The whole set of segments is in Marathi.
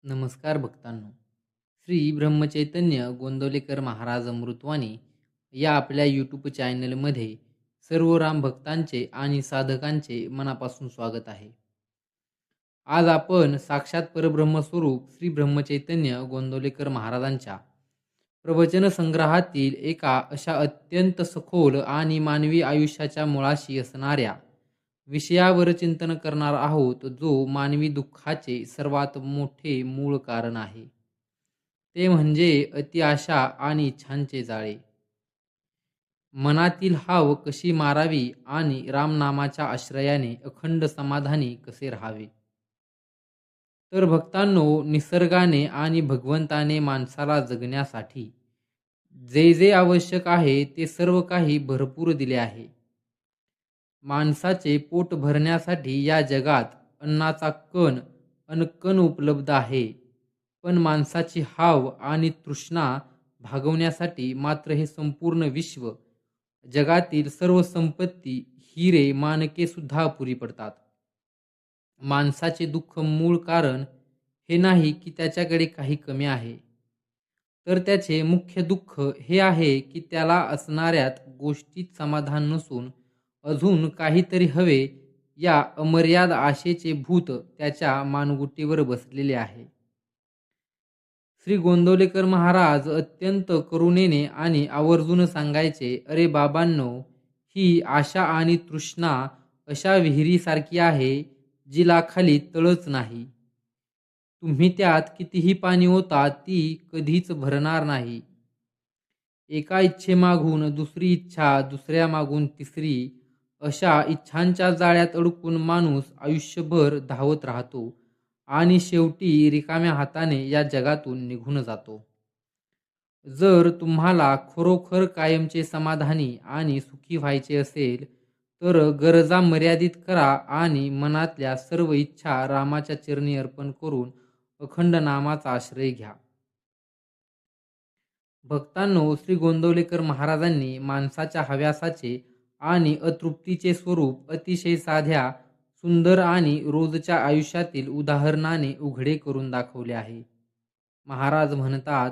नमस्कार भक्तांनो. श्री ब्रह्मचैतन्य गोंदवलेकर महाराज अमृतवाणी या आपल्या यूट्यूब चॅनलमध्ये सर्व राम भक्तांचे आणि साधकांचे मनापासून स्वागत आहे. आज आपण साक्षात परब्रह्मस्वरूप श्री ब्रह्मचैतन्य गोंदवलेकर महाराजांच्या प्रवचन संग्रहातील एका अशा अत्यंत सखोल आणि मानवी आयुष्याच्या मुळाशी असणाऱ्या विषयावर चिंतन करणार आहोत, जो मानवी दुःखाचे सर्वात मोठे मूळ कारण आहे. ते म्हणजे अति आशा आणि इच्छांचे जाळे. मनातील हाव कशी मारावी आणि रामनामाच्या आश्रयाने अखंड समाधानी कसे राहावे. तर भक्तांनो, निसर्गाने आणि भगवंताने माणसाला जगण्यासाठी जे जे आवश्यक आहे ते सर्व काही भरपूर दिले आहे. माणसाचे पोट भरण्यासाठी या जगात अन्नाचा कण अनकण उपलब्ध आहे, पण माणसाची हाव आणि तृष्णा भागवण्यासाठी मात्र हे संपूर्ण विश्व, जगातील सर्व संपत्ती, हिरे माणके सुद्धा अपुरी पडतात. माणसाचे दुःख मूळ कारण हे नाही की त्याच्याकडे काही कमी आहे, तर त्याचे मुख्य दुःख हे आहे की त्याला असणाऱ्यात गोष्टीत समाधान नसून अजून काहीतरी हवे या अमर्याद आशेचे भूत त्याच्या मानगुटीवर बसलेले आहे. श्री गोंदवलेकर महाराज अत्यंत करुणेने आणि आवर्जून सांगायचे, अरे बाबांनो, ही आशा आणि तृष्णा अशा विहिरीसारखी आहे जिला खाली तळच नाही. तुम्ही त्यात कितीही पाणी ओता ती कधीच भरणार नाही. एका इच्छेमागून दुसरी इच्छा, दुसऱ्या मागून तिसरी, अशा इच्छांच्या जाळ्यात अडकून माणूस आयुष्यभर धावत राहतो आणि शेवटी रिकाम्या हाताने या जगातून निघून जातो. जर तुम्हाला खरोखर कायमचे समाधानी आणि सुखी व्हायचे असेल, तर गरजा मर्यादित करा आणि मनातल्या सर्व इच्छा रामाच्या चरणी अर्पण करून अखंड नामाचा आश्रय घ्या. भक्तांनो, श्री गोंदवलेकर महाराजांनी माणसाच्या हव्यासाचे आणि अतृप्तीचे स्वरूप अतिशय साध्या, सुंदर आणि रोजच्या आयुष्यातील उदाहरणाने उघडे करून दाखवले आहे. महाराज म्हणतात,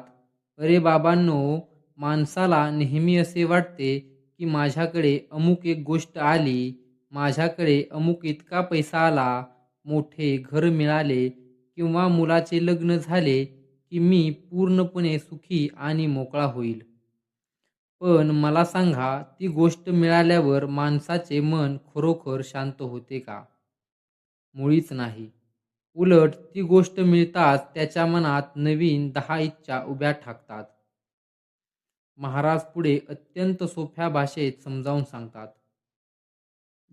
अरे बाबांनो, माणसाला नेहमी असे वाटते की माझ्याकडे अमुक एक गोष्ट आली, माझ्याकडे अमुक इतका पैसा आला, मोठे घर मिळाले किंवा मुलाचे लग्न झाले की मी पूर्णपणे सुखी आणि मोकळा होईल. पण मला सांगा, ती गोष्ट मिळाल्यावर माणसाचे मन खरोखर शांत होते का? मुळीच नाही. उलट ती गोष्ट मिळताच त्याच्या मनात नवीन 10 इच्छा उभ्या ठाकतात. महाराज पुढे अत्यंत सोप्या भाषेत समजावून सांगतात,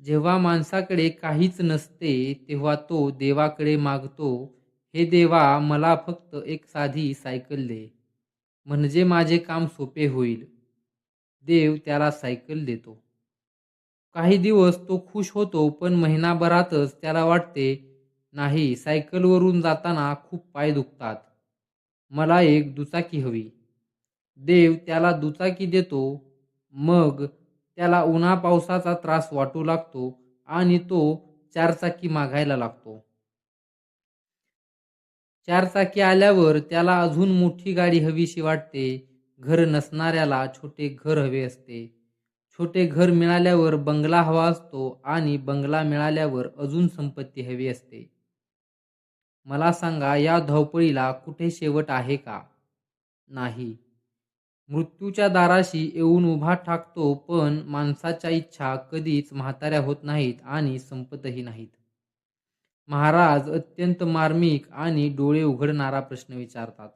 जेव्हा माणसाकडे काहीच नसते तेव्हा तो देवाकडे मागतो, हे देवा, मला फक्त एक साधी सायकल दे, म्हणजे माझे काम सोपे होईल. देव त्याला सायकल देतो. काही दिवस तो खुश होतो, पण महिनाभरातच त्याला वाटते, नाही, सायकलवरून जाताना खूप पाय दुखतात, मला एक दुचाकी हवी. देव त्याला दुचाकी देतो. मग त्याला उन्हा पावसाचा त्रास वाटू लागतो आणि तो चारचाकी मागायला लागतो. चारचाकी आल्यावर त्याला अजून मोठी गाडी हवीशी वाटते. घर नसणाऱ्याला छोटे घर हवे असते. छोटे घर मिळाल्यावर बंगला हवा असतो आणि बंगला मिळाल्यावर अजून संपत्ती हवी असते. मला सांगा, या धावपळीला कुठे शेवट आहे का? नाही. मृत्यूच्या दाराशी येऊन उभा ठाकतो, पण माणसाच्या इच्छा कधीच म्हाताऱ्या होत नाहीत आणि संपतही नाहीत. महाराज अत्यंत मार्मिक आणि डोळे उघडणारा प्रश्न विचारतात.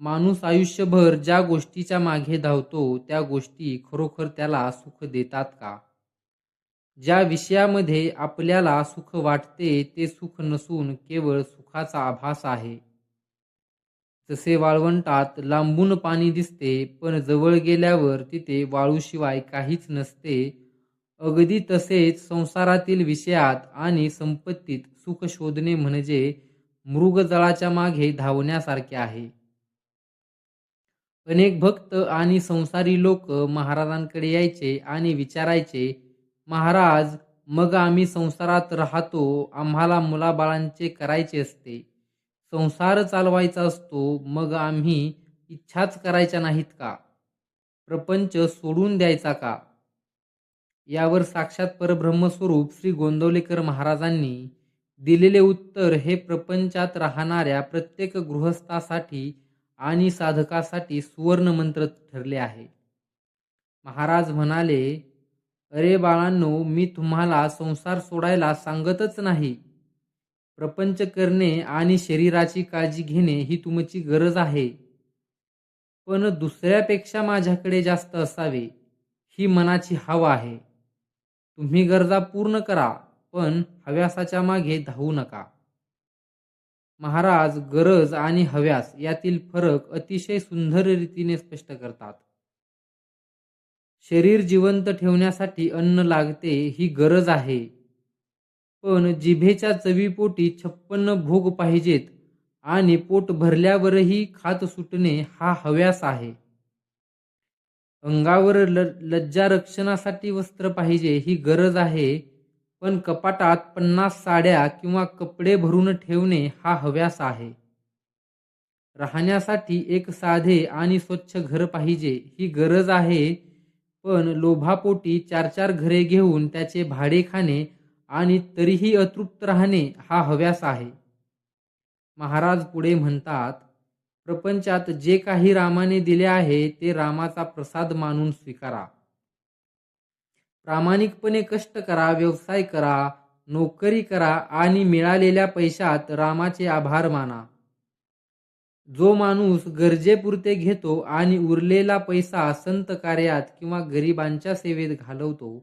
माणूस आयुष्यभर ज्या गोष्टीच्या मागे धावतो त्या गोष्टी खरोखर त्याला सुख देतात का? ज्या विषयामध्ये आपल्याला सुख वाटते ते सुख नसून केवळ सुखाचा आभास आहे. जसे वाळवंटात लांबून पाणी दिसते, पण जवळ गेल्यावर तिथे वाळूशिवाय काहीच नसते, अगदी तसेच संसारातील विषयात आणि संपत्तीत सुख शोधणे म्हणजे मृगजळाच्या मागे धावण्यासारखे आहे. अनेक भक्त आणि संसारी लोक महाराजांकडे यायचे आणि विचारायचे, महाराज, मग आम्ही संसारात राहतो, आम्हाला मुलाबाळांचे करायचे असते, संसार चालवायचा असतो, मग आम्ही इच्छाच करायच्या नाहीत का? प्रपंच सोडून द्यायचा का? यावर साक्षात परब्रह्मस्वरूप श्री गोंदवलेकर महाराजांनी दिलेले उत्तर हे प्रपंचात राहणाऱ्या प्रत्येक गृहस्थासाठी आणि साधकासाठी सुवर्ण मंत्र ठरले आहे. महाराज म्हणाले, अरे बाळांनो, मी तुम्हाला संसार सोडायला सांगतच नाही. प्रपंच करणे आणि शरीराची काळजी घेणे ही तुमची गरज आहे, पण दुसऱ्यापेक्षा माझ्याकडे जास्त असावे ही मनाची हवा आहे. तुम्ही गरजा पूर्ण करा, पण हव्यासाच्या मागे धावू नका. महाराज गरज आणि हव्यास यातील फरक अतिशय सुंदर रीतीने स्पष्ट करतात. शरीर जिवंत ठेवण्यासाठी अन्न लागते ही गरज आहे, पण जिभेच्या चवीपोटी 56 भोग पाहिजेत आणि पोट भरल्यावरही खात सुटणे हा हव्यास आहे. अंगावर लज्जा रक्षणासाठी वस्त्र पाहिजे ही गरज आहे, पण कपाटात 50 साड्या किंवा कपडे भरून ठेवणे हा हव्यास आहे. राहण्यासाठी एक साधे आणि स्वच्छ घर पाहिजे ही गरज आहे, पण लोभापोटी 4-4 घरे घेऊन त्याचे भाडे खाणे आणि तरीही अतृप्त राहणे हा हव्यास आहे. महाराज पुढे म्हणतात, प्रपंचात जे काही रामाने दिले आहे ते रामाचा प्रसाद मानून स्वीकारा. प्रामाणिकपणे कष्ट करा, व्यवसाय करा, नोकरी करा आणि मिळालेल्या पैशात रामाचे आभार माना. जो माणूस गरजेपुरते घेतो आणि उरलेला पैसा संत कार्यात किंवा गरिबांच्या सेवेत घालवतो,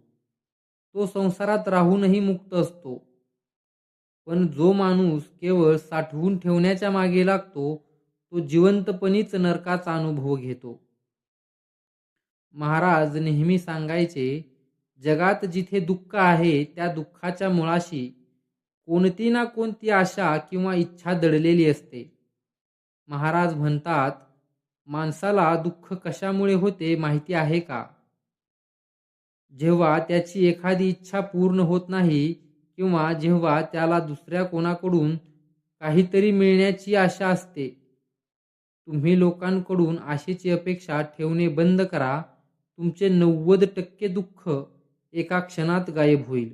तो संसारात राहूनही मुक्त असतो. पण जो माणूस केवळ साठवून ठेवण्याच्या मागे लागतो, तो जिवंतपणीच नरकाचा अनुभव घेतो. महाराज नेहमी सांगायचे, जगात जिथे दुःख आहे त्या दुःखाच्या मुळाशी कोणती ना कोणती आशा किंवा इच्छा दडलेली असते. महाराज म्हणतात, माणसाला दुःख कशामुळे होते माहिती आहे का? जेव्हा त्याची एखादी इच्छा पूर्ण होत नाही किंवा जेव्हा त्याला दुसऱ्या कोणाकडून काहीतरी मिळण्याची आशा असते. तुम्ही लोकांकडून आशेची अपेक्षा ठेवणे बंद करा. तुमचे 90% दुःख एका क्षणात गायब होईल.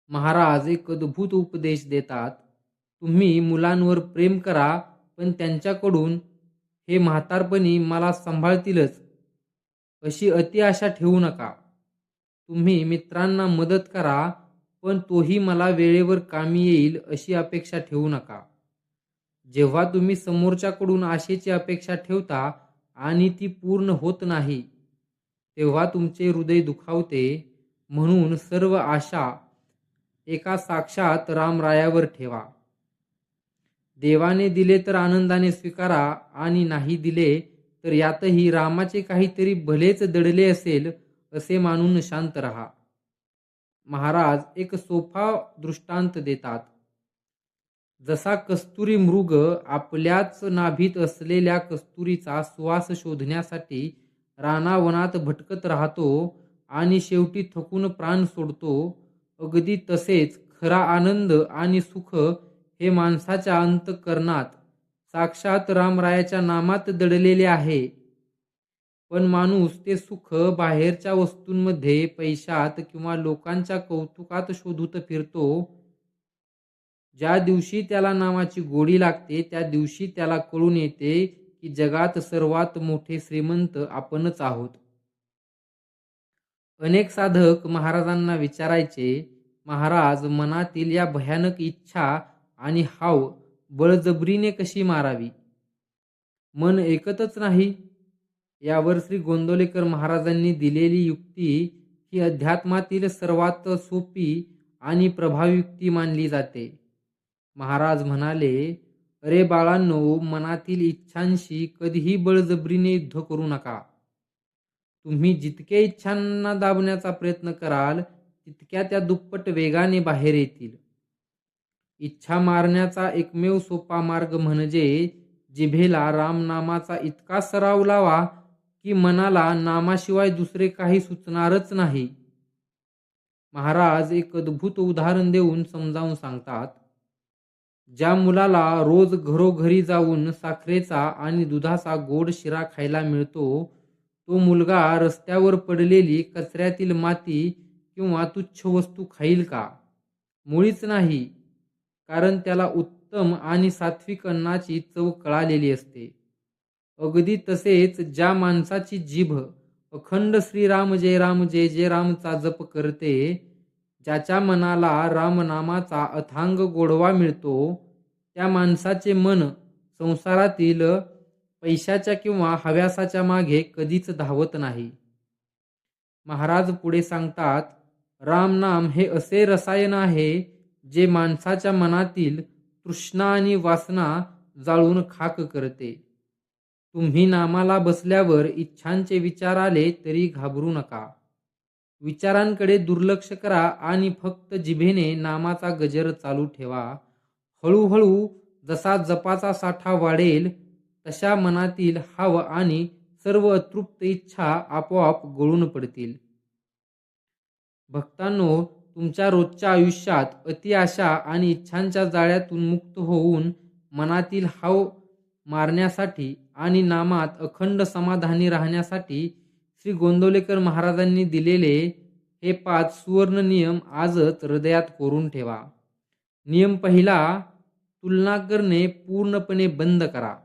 महाराज एक अद्भुत उपदेश देतात. तुम्ही मुलांवर प्रेम करा, पण त्यांच्याकडून हे म्हातारपणी मला सांभाळतीलच अशी अति आशा ठेवू नका. तुम्ही मित्रांना मदत करा, पण तोही मला वेळेवर कामी येईल अशी अपेक्षा ठेवू नका. जेव्हा तुम्ही समोरच्याकडून आशेची अपेक्षा ठेवता आणि ती पूर्ण होत नाही, तेव्हा तुमचे हृदय दुखावते. म्हणून सर्व आशा एका साक्षात रामरायावर ठेवा. देवाने दिले तर आनंदाने स्वीकारा आणि नाही दिले तर यातही रामाचे काहीतरी भलेच दडले असेल असे मानून शांत रहा. महाराज एक सोपा दृष्टांत देतात. जसा कस्तुरी मृग आपल्याच नाभीत असलेल्या कस्तुरीचा सुवास शोधण्यासाठी रानावनात भटकत राहतो आणि शेवटी थकून प्राण सोडतो, अगदी तसेच खरा आनंद आणि सुख हे माणसाच्या अंतःकरणात साक्षात रामरायाच्या नामात दडलेले आहे. पण माणूस ते सुख बाहेरच्या वस्तूंमध्ये, पैशात किंवा लोकांच्या कौतुकात शोधूत फिरतो. ज्या दिवशी त्याला नामाची गोडी लागते त्या दिवशी त्याला कळून येते की जगात सर्वात मोठे श्रीमंत आपणच आहोत. अनेक साधक महाराजांना विचारायचे, महाराज, मनातील या भयानक इच्छा आणि हाव बळजबरीने कशी मारावी? मन ऐकतच नाही. यावर श्री गोंदवलेकर महाराजांनी दिलेली युक्ती ही अध्यात्मातील सर्वात सोपी आणि प्रभावी युक्ती मानली जाते. महाराज म्हणाले, अरे बाळांनो, मनातील इच्छांशी कधीही बळजबरीने युद्ध करू नका. तुम्ही जितके इच्छांना दाबण्याचा प्रयत्न कराल तितक्या त्या दुप्पट वेगाने बाहेर येतील. इच्छा मारण्याचा एकमेव सोपा मार्ग म्हणजे जिभेला रामनामाचा इतका सराव लावा की मनाला नामाशिवाय दुसरे काही सुचणारच नाही. महाराज एक अद्भुत उदाहरण देऊन समजावून सांगतात. ज्या मुलाला रोज घरोघरी जाऊन साखरेचा आणि दुधाचा गोड शिरा खायला मिळतो, तो मुलगा रस्त्यावर पडलेली कचऱ्यातील माती किंवा तुच्छ वस्तू खाईल का? मुळीच नाही, कारण त्याला उत्तम आणि सात्विक अन्नाची चव कळालेली असते. अगदी तसेच ज्या माणसाची जीभ अखंड श्रीराम जय राम जय जय रामचा जप करते, ज्याच्या मनाला रामनामाचा अथांग गोडवा मिळतो, त्या माणसाचे मन संसारातील पैशाच्या किंवा हव्यासाच्या मागे कधीच धावत नाही. महाराज पुढे सांगतात, रामनाम हे असे रसायन आहे जे माणसाच्या मनातील तृष्णा आणि वासना जाळून खाक करते. तुम्ही नामाला बसल्यावर इच्छांचे विचार आले तरी घाबरू नका. विचारांकडे दुर्लक्ष करा आणि फक्त जिभेने नामाचा गजर चालू ठेवा. हळूहळू जसा जपाचा साठा वाढेल, तशा मनातील हाव आणि सर्व अतृप्त इच्छा आपोआप गळून पडतील. भक्तांनो, तुमच्या रोजच्या आयुष्यात अति आशा आणि इच्छांच्या जाळ्यातून मुक्त होऊन मनातील हाव मारण्यासाठी आणि नामात अखंड समाधानी राहण्यासाठी श्री गोंदवलेकर महाराजांनी दिलेले हे 5 सुवर्ण नियम आजच हृदयात कोरून ठेवा. नियम पहिला, तुलना करणे पूर्णपणे बंद करा.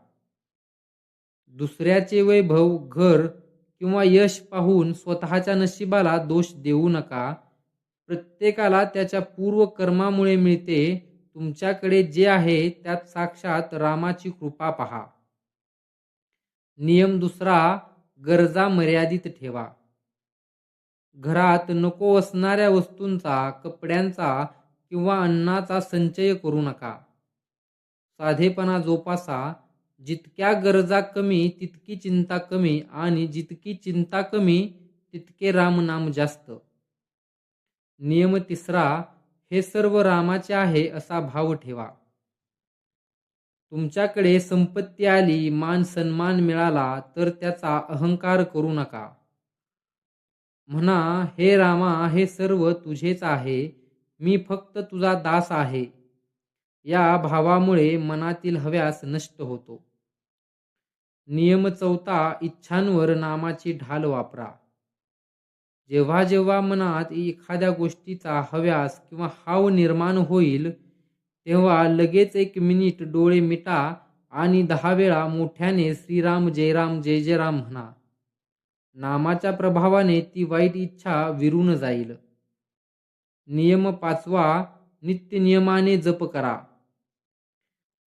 दुसऱ्याचे वैभव, घर किंवा यश पाहून स्वतःच्या नशिबाला दोष देऊ नका. प्रत्येकाला त्याच्या पूर्व कर्मामुळे मिळते. तुमच्याकडे जे आहे त्यात साक्षात रामाची कृपा पहा. नियम दुसरा, गरजा मर्यादित ठेवा. घरात नको असणाऱ्या वस्तूंचा, कपड्यांचा किंवा अन्नाचा संचय करू नका. साधेपणा जोपासा. जितक्या गरजा कमी तितकी चिंता कमी आणि जितकी चिंता कमी तितके रामनाम जास्त. नियम तिसरा, हे सर्व रामाचे आहे असा भाव ठेवा. तुमच्याकडे संपत्ती आली, मान सन्मान मिळाला तर त्याचा अहंकार करू नका. म्हणा, हे रामा, हे सर्व तुझेच आहे, मी फक्त तुझा दास आहे. या भावामुळे मनातील हव्यास नष्ट होतो. नियम चौथा, इच्छांवर नामाची ढाल वापरा. जेव्हा जेव्हा मनात एखाद्या गोष्टीचा हव्यास किंवा हाव निर्माण होईल, तेव्हा लगेच 1 मिनिट डोळे मिटा आणि 10 वेळा मोठ्याने श्रीराम जय राम जय जय राम म्हणा. नामाच्या प्रभावाने ती वाईट इच्छा विरून जाईल. नियम पाचवा, नित्य नियमाने जप करा.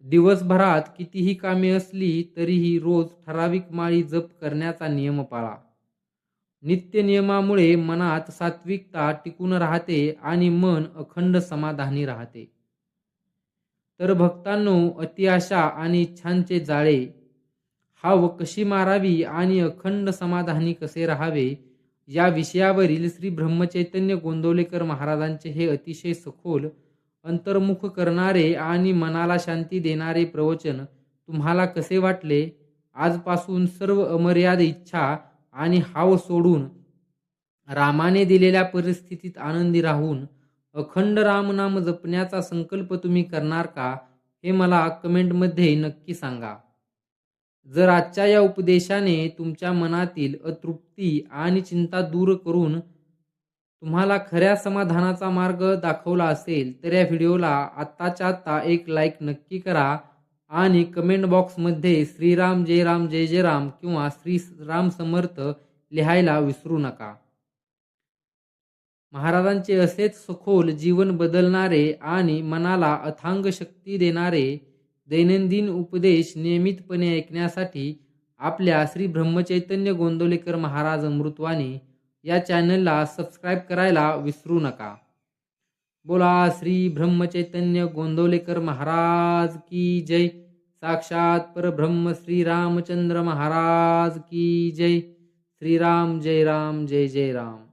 दिवसभरात कितीही कामे असली तरीही रोज ठराविक माळी जप करण्याचा नियम पाळा. नित्य नियमामुळे मनात सात्विकता टिकून राहते आणि मन अखंड समाधानी राहते. तर भक्तांनो, अतिआशा आणि इच्छांचे जाळे, हाव कशी मारावी आणि अखंड समाधानी कसे राहावे, या विषयावरील श्री ब्रह्मचैतन्य गोंदवलेकर महाराजांचे हे अतिशय सखोल, अंतर्मुख करणारे आणि मनाला शांती देणारे प्रवचन तुम्हाला कसे वाटले? आजपासून सर्व अमर्याद इच्छा आणि हाव सोडून रामाने दिलेल्या परिस्थितीत आनंदी राहून अखंड रामनाम जपण्याचा संकल्प तुम्ही करणार का, हे मला कमेंटमध्ये नक्की सांगा. जर आजच्या या उपदेशाने तुमच्या मनातील अतृप्ती आणि चिंता दूर करून तुम्हाला खऱ्या समाधानाचा मार्ग दाखवला असेल, तर या व्हिडिओला आत्ताच्या आत्ता एक लाईक नक्की करा आणि कमेंट बॉक्समध्ये श्रीराम जय राम जय जय राम किंवा श्री राम समर्थ लिहायला विसरू नका. महाराजांचे असेच सखोल जीवन बदलणारे आणि मनाला अथांग शक्ती देणारे दैनंदिन उपदेश नियमितपणे ऐकण्यासाठी आपल्या श्री ब्रह्मचैतन्य गोंदवलेकर महाराज अमृतवाणी या चॅनलला सबस्क्राईब करायला विसरू नका. बोला श्री ब्रह्मचैतन्य गोंदवलेकर महाराज की जय. साक्षात परब्रह्म श्री रामचंद्र महाराज की जय. श्रीराम जय राम जय जय राम.